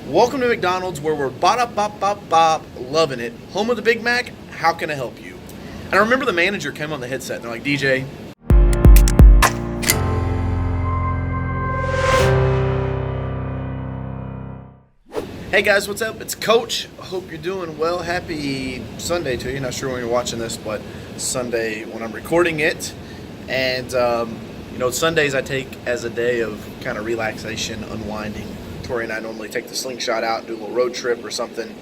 Welcome to McDonald's, where we're bop bop bop bop loving it. Home of the Big Mac. How can I help you? And I remember the manager came on the headset and they're like, DJ. Hey guys, what's up? It's Coach. I hope you're doing well. Happy Sunday to you. Not sure when you're watching this, but Sunday when I'm recording it. And Sundays I take as a day of kind of relaxation, unwinding. Tori and I normally take the slingshot out, do a little road trip or something.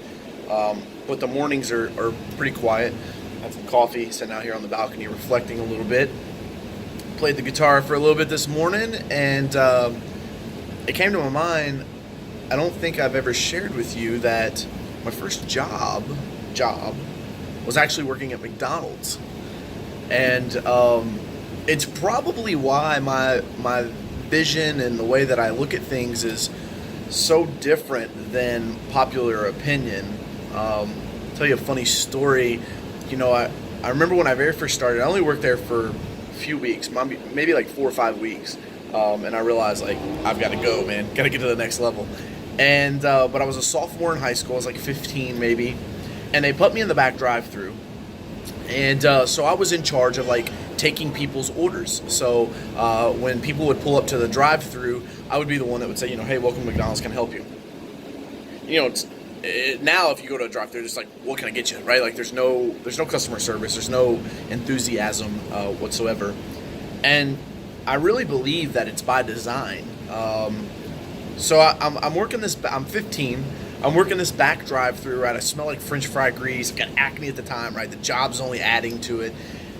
But the mornings are pretty quiet. Had some coffee, sitting out here on the balcony, reflecting a little bit. Played the guitar for a little bit this morning, and it came to my mind. I don't think I've ever shared with you that my first job was actually working at McDonald's, and it's probably why my vision and the way that I look at things is so different than popular opinion. I'll tell you a funny story. I remember when I very first started, I only worked there for a few weeks, maybe like 4 or 5 weeks, and I realized, like, I've got to go, man. Got to get to the next level. And but I was a sophomore in high school. I was like 15 maybe, and they put me in the back drive-thru, and so I was in charge of like taking people's orders. So when people would pull up to the drive-thru, I would be the one that would say, hey, welcome to McDonald's, can I help you? Now if you go to a drive-thru, it's like, what can I get you, right? Like there's no customer service, there's no enthusiasm whatsoever, and I really believe that it's by design. So I'm working this. I'm 15. I'm working this back drive-thru, right? I smell like French fry grease. I've got acne at the time, right? The job's only adding to it,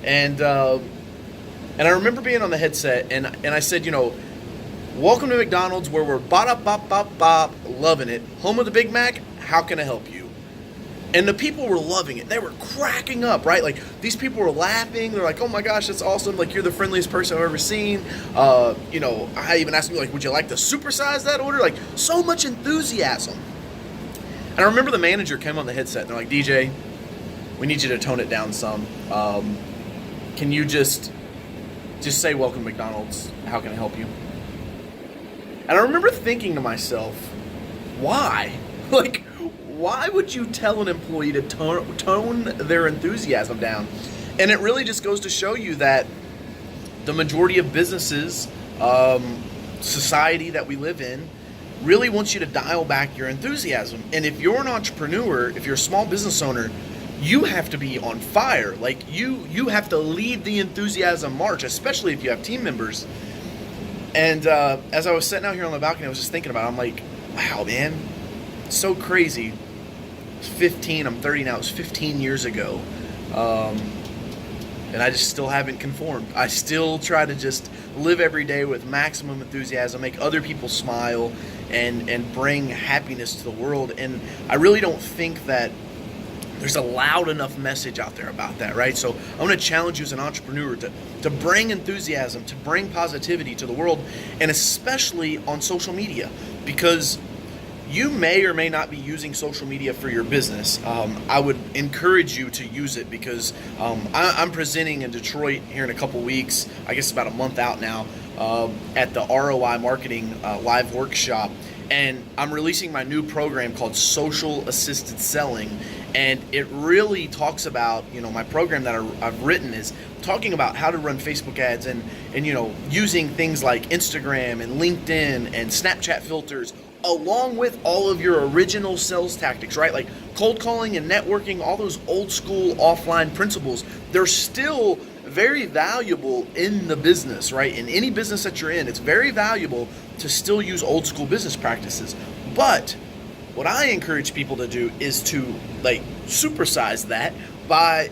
and I remember being on the headset, and I said, welcome to McDonald's, where we're bop bop bop bop loving it. Home of the Big Mac. How can I help you? And the people were loving it. They were cracking up, right? Like, these people were laughing. They're like, oh my gosh, that's awesome. Like, you're the friendliest person I've ever seen. I even asked them, like, would you like to supersize that order? Like, so much enthusiasm. And I remember the manager came on the headset and they're like, DJ, we need you to tone it down some. Can you just say welcome to McDonald's? How can I help you? And I remember thinking to myself, why? Like, why would you tell an employee to tone their enthusiasm down? And it really just goes to show you that the majority of businesses, society that we live in, really wants you to dial back your enthusiasm. And if you're an entrepreneur, if you're a small business owner, you have to be on fire. Like, you have to lead the enthusiasm march, especially if you have team members. And as I was sitting out here on the balcony, I was just thinking about it. I'm like, wow, man, so crazy. 15, I'm 30 now. It was 15 years ago, and I just still haven't conformed. I still try to just live every day with maximum enthusiasm, make other people smile, and bring happiness to the world. And I really don't think that there's a loud enough message out there about that, right? So I want to challenge you as an entrepreneur to bring enthusiasm, to bring positivity to the world, and especially on social media, because you may or may not be using social media for your business. I would encourage you to use it, because I'm presenting in Detroit here in a couple weeks. I guess about a month out now, at the ROI Marketing Live Workshop. And I'm releasing my new program called Social Assisted Selling. And it really talks about, my program that I've written is talking about how to run Facebook ads and using things like Instagram and LinkedIn and Snapchat filters, along with all of your original sales tactics, right? Like cold calling and networking, all those old school offline principles, they're still very valuable in the business, right? In any business that you're in, it's very valuable to still use old school business practices. But what I encourage people to do is to supersize that by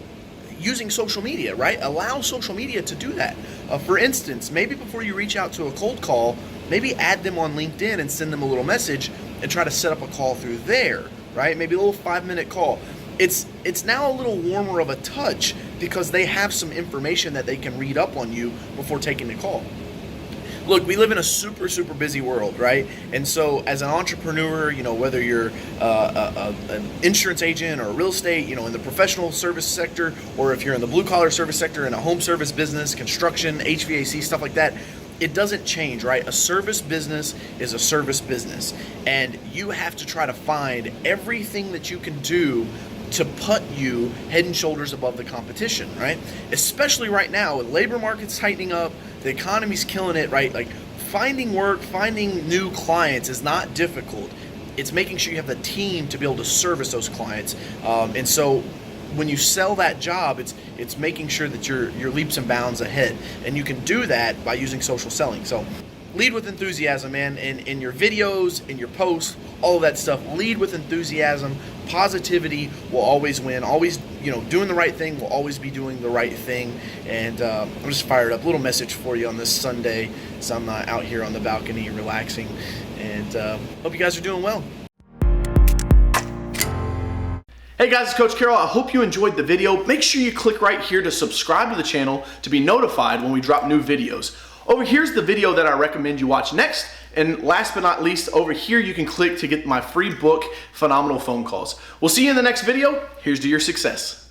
using social media, right? Allow social media to do that. For instance, maybe before you reach out to a cold call, maybe add them on LinkedIn and send them a little message and try to set up a call through there, right? Maybe a little 5-minute call. It's now a little warmer of a touch because they have some information that they can read up on you before taking the call. Look, we live in a super, super busy world, right? And so as an entrepreneur, whether you're an insurance agent or a real estate, in the professional service sector, or if you're in the blue collar service sector in a home service business, construction, HVAC, stuff like that, it doesn't change, right? A service business is a service business, and you have to try to find everything that you can do to put you head and shoulders above the competition, right? Especially right now with labor markets tightening up, the economy's killing it, right? Like finding work, finding new clients is not difficult. It's making sure you have the team to be able to service those clients. And so when you sell that job, it's making sure that you're leaps and bounds ahead. And you can do that by using social selling. So lead with enthusiasm, man, in your videos, in your posts, all of that stuff. Lead with enthusiasm. Positivity will always win. Always, doing the right thing will always be doing the right thing. And I'm just fired up. Little message for you on this Sunday. So I'm out here on the balcony relaxing. And hope you guys are doing well. Hey guys, it's Coach Carroll. I hope you enjoyed the video. Make sure you click right here to subscribe to the channel to be notified when we drop new videos. Over here's the video that I recommend you watch next. And last but not least, over here you can click to get my free book, Phenomenal Phone Calls. We'll see you in the next video. Here's to your success.